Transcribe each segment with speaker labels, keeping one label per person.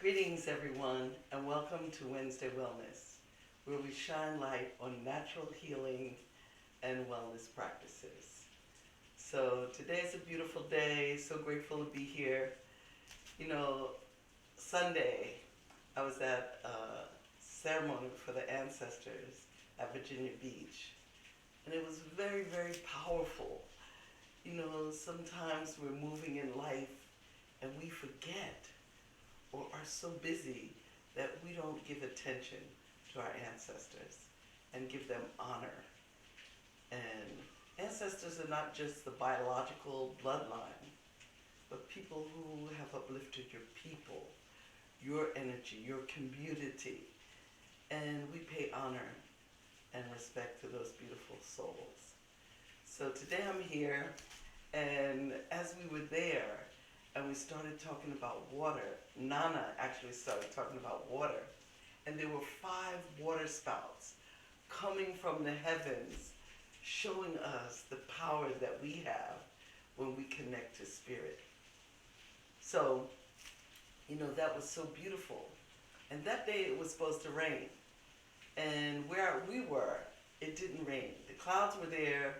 Speaker 1: Greetings, everyone, and welcome to Wednesday Wellness, where we shine light on natural healing and wellness practices. So, today is a beautiful day, so grateful to be here. You know, Sunday, I was at a ceremony for the ancestors at Virginia Beach, and it was very, very powerful. You know, sometimes we're moving in life and we forget or are so busy that we don't give attention to our ancestors and give them honor. And ancestors are not just the biological bloodline, but people who have uplifted your people, your energy, your community. And we pay honor and respect to those beautiful souls. So today I'm here, and as we were there, and we started talking about water, Nana actually started talking about water, and there were 5 water spouts coming from the heavens, showing us the power that we have when we connect to spirit. So, that was so beautiful. And that day it was supposed to rain. And where we were, it didn't rain. The clouds were there,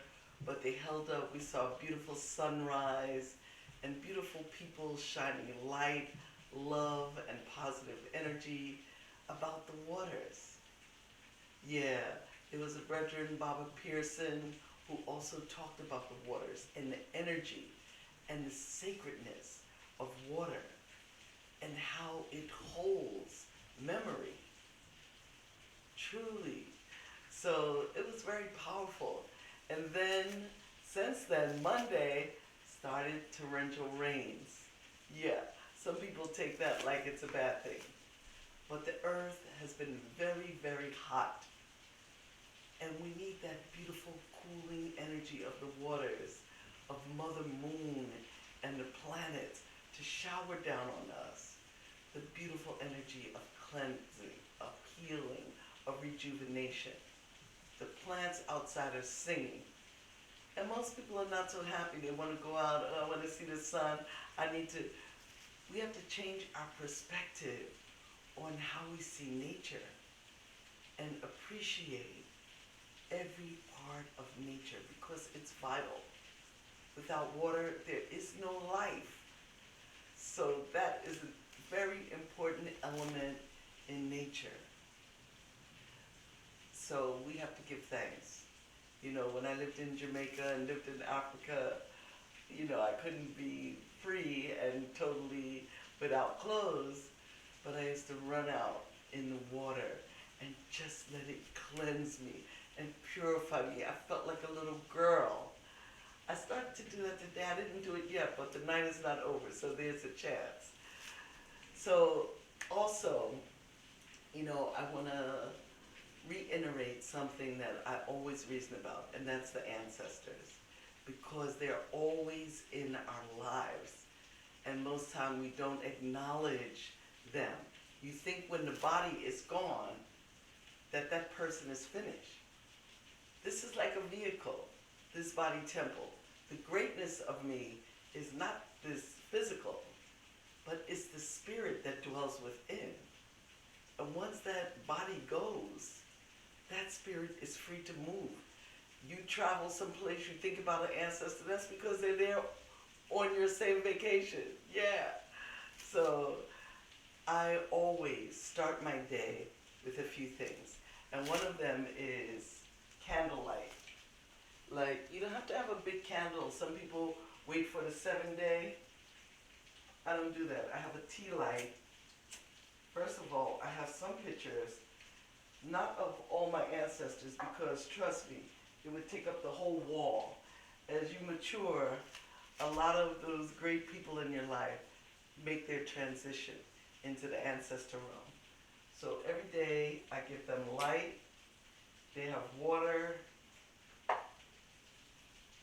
Speaker 1: but they held up. We saw a beautiful sunrise and beautiful people shining light, love, and positive energy about the waters. Yeah, there was a brethren, Baba Pearson, who also talked about the waters and the energy and the sacredness of water and how it holds memory. Truly. So it was very powerful. And then, since then, Monday started torrential rains. Yeah, some people take that like it's a bad thing. But the earth has been very, very hot. And we need that beautiful cooling energy of the waters, of Mother Moon and the planets to shower down on us. The beautiful energy of cleansing, of healing, of rejuvenation. The plants outside are singing. And most people are not so happy. They want to go out, oh, I want to see the sun. We have to change our perspective on how we see nature and appreciate every part of nature because it's vital. Without water, there is no life. So that is a very important element in nature. So we have to give thanks. When I lived in Jamaica and lived in Africa, I couldn't be free and totally without clothes, but I used to run out in the water and just let it cleanse me and purify me. I felt like a little girl. I started to do that today. I didn't do it yet, but the night is not over, so there's a chance. So also, I want to reiterate something that I always reason about, and that's the ancestors, because they're always in our lives, and most time we don't acknowledge them. You think when the body is gone, that person is finished. This is like a vehicle, this body temple. The greatness of me is not this physical, but it's the spirit that dwells within. And once that body goes, that spirit is free to move. You travel someplace, you think about an ancestor, that's because they're there on your same vacation. Yeah. So I always start my day with a few things. And one of them is candlelight. Like, you don't have to have a big candle. Some people wait for the 7-day. I don't do that. I have a tea light. First of all, I have some pictures, not of all my ancestors, because trust me, it would take up the whole wall. As you mature, a lot of those great people in your life make their transition into the ancestor realm. So every day I give them light, they have water.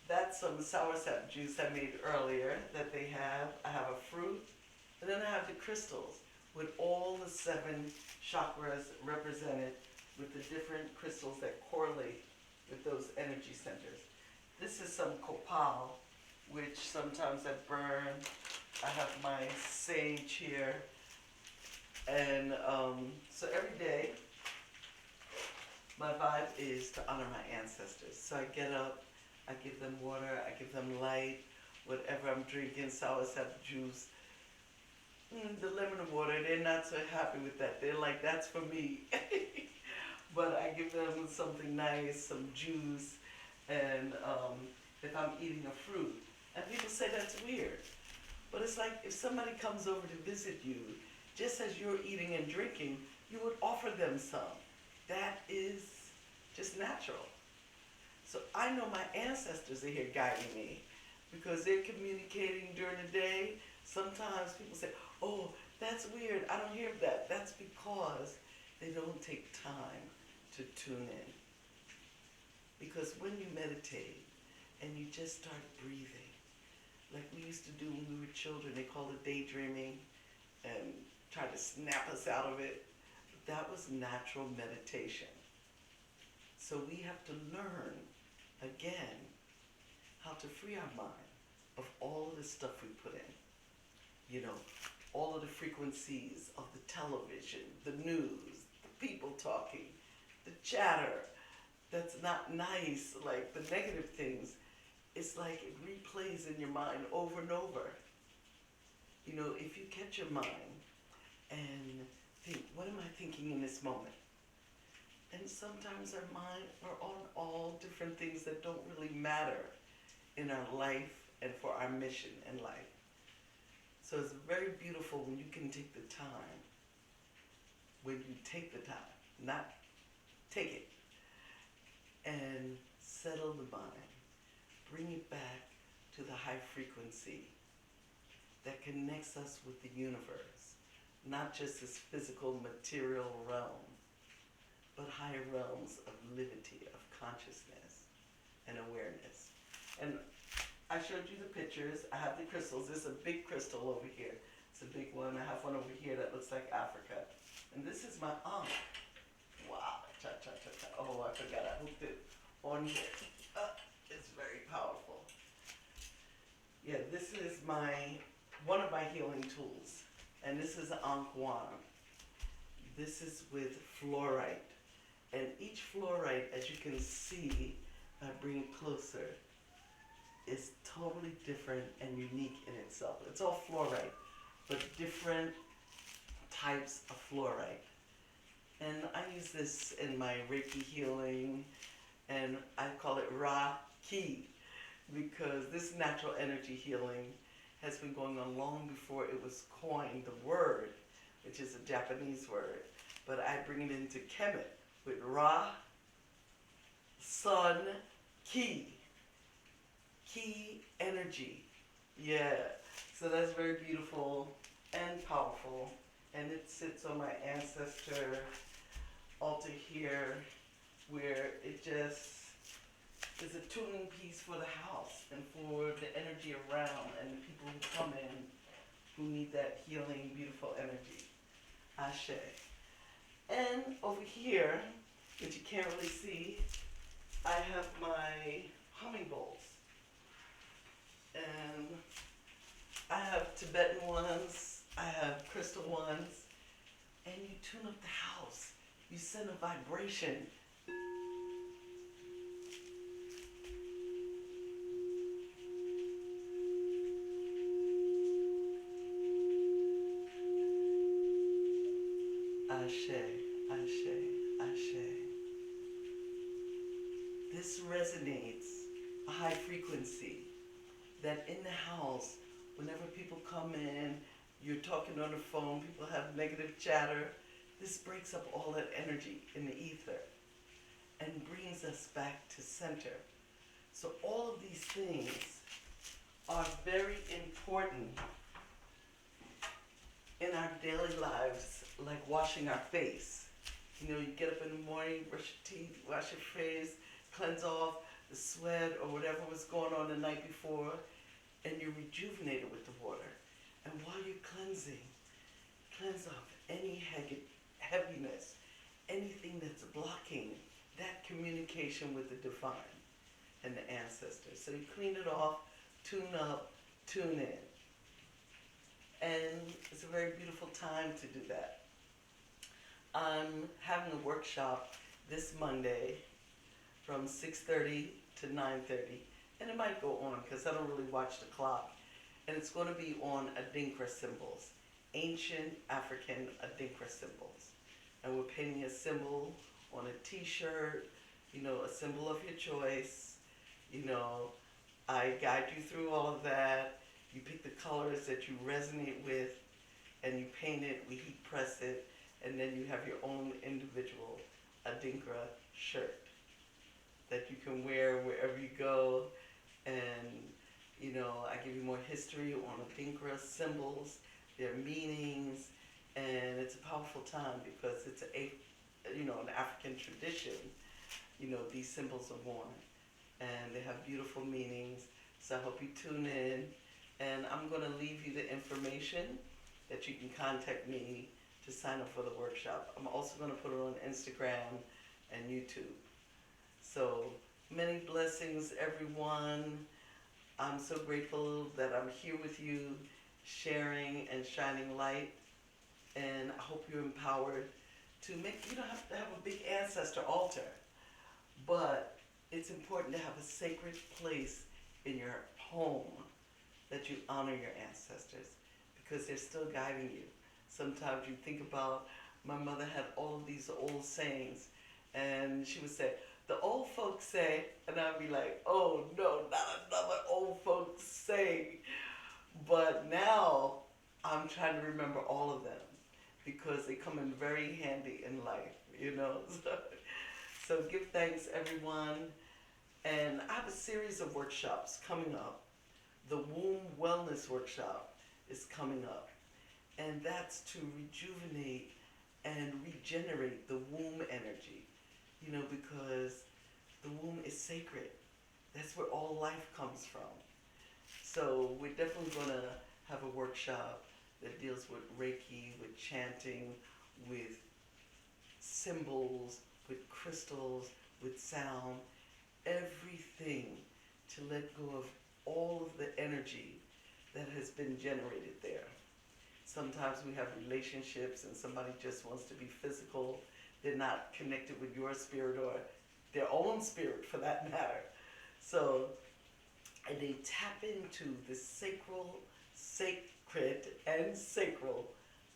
Speaker 1: That's some soursop juice I made earlier that they have. I have a fruit, and then I have the crystals with all the 7 chakras represented with the different crystals that correlate with those energy centers. This is some copal, which sometimes I burn. I have my sage here. And so every day, my vibe is to honor my ancestors. So I get up, I give them water, I give them light, whatever I'm drinking. So I always have juice. The lemon water, they're not so happy with that. They're like, that's for me. But I give them something nice, some juice, and if I'm eating a fruit. And people say that's weird. But it's like if somebody comes over to visit you, just as you're eating and drinking, you would offer them some. That is just natural. So I know my ancestors are here guiding me because they're communicating during the day. Sometimes people say, oh, that's weird. I don't hear that. That's because they don't take time to tune in. Because when you meditate and you just start breathing, like we used to do when we were children, they called it daydreaming and tried to snap us out of it. But that was natural meditation. So we have to learn again how to free our mind of all of the stuff we put in. You know, all of the frequencies of the television, the news, the people talking, the chatter that's not nice, like the negative things. It's like it replays in your mind over and over. You know, if you catch your mind and think, what am I thinking in this moment? And sometimes our mind are on all different things that don't really matter in our life and for our mission in life. So it's very beautiful when you can take the time, when you take the time, not take it, and settle the mind, bring it back to the high frequency that connects us with the universe, not just this physical material realm, but higher realms of liberty, of consciousness and awareness. And I showed you the pictures. I have the crystals. There's a big crystal over here. It's a big one. I have one over here that looks like Africa. And this is my aunt. Wow. Cha, cha, cha, cha. Oh, I forgot I hooked it on here. It's very powerful. Yeah, this is one of my healing tools. And this is Anquan. This is with fluorite. And each fluorite, as you can see, I bring it closer, is totally different and unique in itself. It's all fluorite, but different types of fluorite. And I use this in my Reiki healing, and I call it Ra-Ki, because this natural energy healing has been going on long before it was coined, the word, which is a Japanese word. But I bring it into Kemet with Ra, Sun, Ki. Ki energy. Yeah. So that's very beautiful and powerful. And it sits on my ancestor altar here, where it just is a tuning piece for the house and for the energy around and the people who come in who need that healing, beautiful energy. Ashe. And over here, which you can't really see, I have my humming bowls. And I have Tibetan ones, I have crystal ones, and you tune up the house. You send a vibration. Ashe, ashe, ashe. This resonates a high frequency that in the house, whenever people come in, you're talking on the phone, people have negative chatter, this breaks up all that energy in the ether and brings us back to center. So all of these things are very important in our daily lives, like washing our face. You know, you get up in the morning, brush your teeth, wash your face, cleanse off the sweat or whatever was going on the night before, and you're rejuvenated with the water. And while you're cleansing, cleanse off any heaviness, anything that's blocking that communication with the divine and the ancestors. So you clean it off, tune up, tune in. And it's a very beautiful time to do that. I'm having a workshop this Monday from 6:30 to 9:30, and it might go on because I don't really watch the clock. And it's going to be on Adinkra symbols, ancient African Adinkra symbols. And we're painting a symbol on a t-shirt, a symbol of your choice. You know, I guide you through all of that. You pick the colors that you resonate with, and you paint it, we heat press it, and then you have your own individual Adinkra shirt that you can wear wherever you go. And I give you more history on Adinkra symbols, their meanings, and it's a powerful time because it's an African tradition. These symbols are born, and they have beautiful meanings. So I hope you tune in, and I'm going to leave you the information that you can contact me to sign up for the workshop. I'm also going to put it on Instagram and YouTube. So many blessings, everyone. I'm so grateful that I'm here with you, sharing and shining light. And I hope you're empowered to you don't have to have a big ancestor altar, but it's important to have a sacred place in your home that you honor your ancestors because they're still guiding you. Sometimes you think about, my mother had all of these old sayings, and she would say, the old folks say, and I'd be like, oh no, not another old folks saying. But now I'm trying to remember all of them because they come in very handy in life. So give thanks, everyone. And I have a series of workshops coming up. The Womb Wellness Workshop is coming up, and that's to rejuvenate and regenerate the womb energy, because the womb is sacred. That's where all life comes from. So we're definitely going to have a workshop that deals with Reiki, with chanting, with symbols, with crystals, with sound, everything to let go of all of the energy that has been generated there. Sometimes we have relationships and somebody just wants to be physical. They're not connected with your spirit or their own spirit for that matter. So, and they tap into the sacred and sacral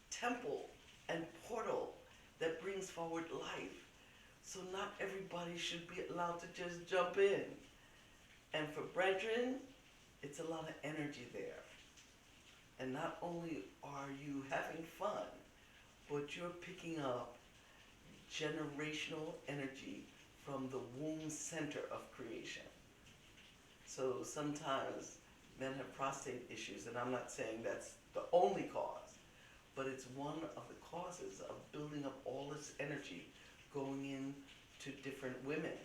Speaker 1: temple and portal that brings forward life. So not everybody should be allowed to just jump in. And for brethren, it's a lot of energy there. And not only are you having fun, but you're picking up generational energy from the womb center of creation. So sometimes men have prostate issues, and I'm not saying that's the only cause, but it's one of the causes of building up all this energy going into different women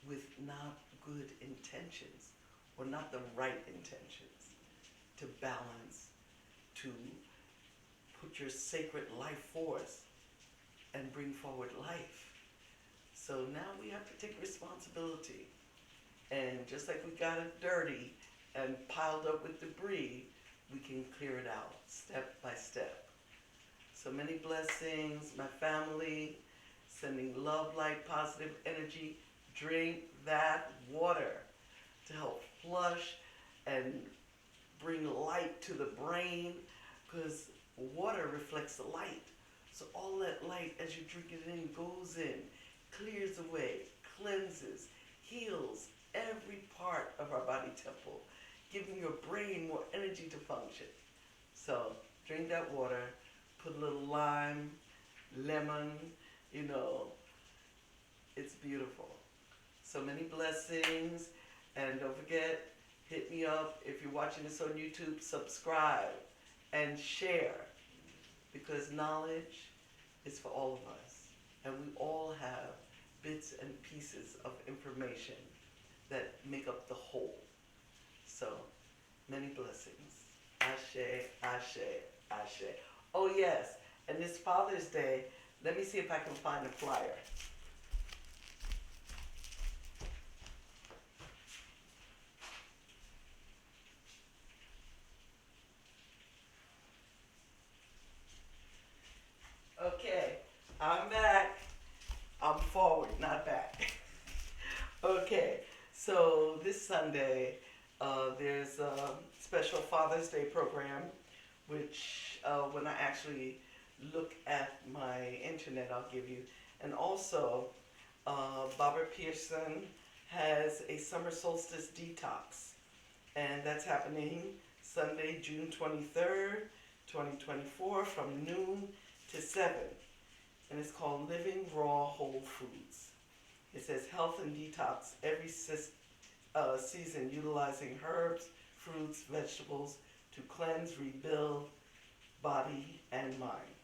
Speaker 1: with not good intentions or not the right intentions to balance, to put your sacred life force and bring forward life. So now we have to take responsibility. And just like we got it dirty and piled up with debris, we can clear it out step by step. So many blessings, my family, sending love, light, positive energy. Drink that water to help flush and bring light to the brain, because water reflects the light. So all that light, as you drink it in, goes in, clears away, cleanses, heals every part of our body temple, giving your brain more energy to function. So drink that water, put a little lime, lemon, it's beautiful. So many blessings, and don't forget, hit me up if you're watching this on YouTube, subscribe and share, because knowledge is for all of us, and we all have bits and pieces of information that make up the whole. So many blessings. Ashe, ashe, ashe. Oh yes, and this Father's Day, let me see if I can find a flyer. Okay. Sunday, there's a special Father's Day program, which when I actually look at my internet, I'll give you. And also, Barbara Pearson has a summer solstice detox, and that's happening Sunday, June 23rd, 2024, from noon to 7. And it's called Living Raw Whole Foods. It says health and detox every season, utilizing herbs, fruits, vegetables to cleanse, rebuild body and mind.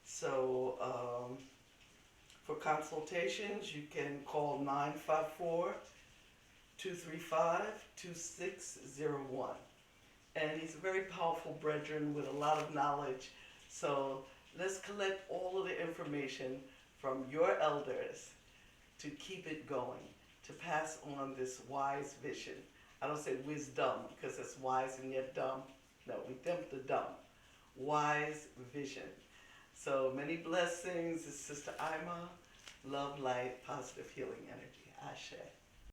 Speaker 1: So for consultations, you can call 954-235-2601. And he's a very powerful brethren with a lot of knowledge. So let's collect all of the information from your elders to keep it going, to pass on this wise vision. I don't say wisdom because it's wise and yet dumb. No, we dump the dumb. Wise vision. So many blessings. It's Sister Ima. Love, light, positive healing energy. Ashe.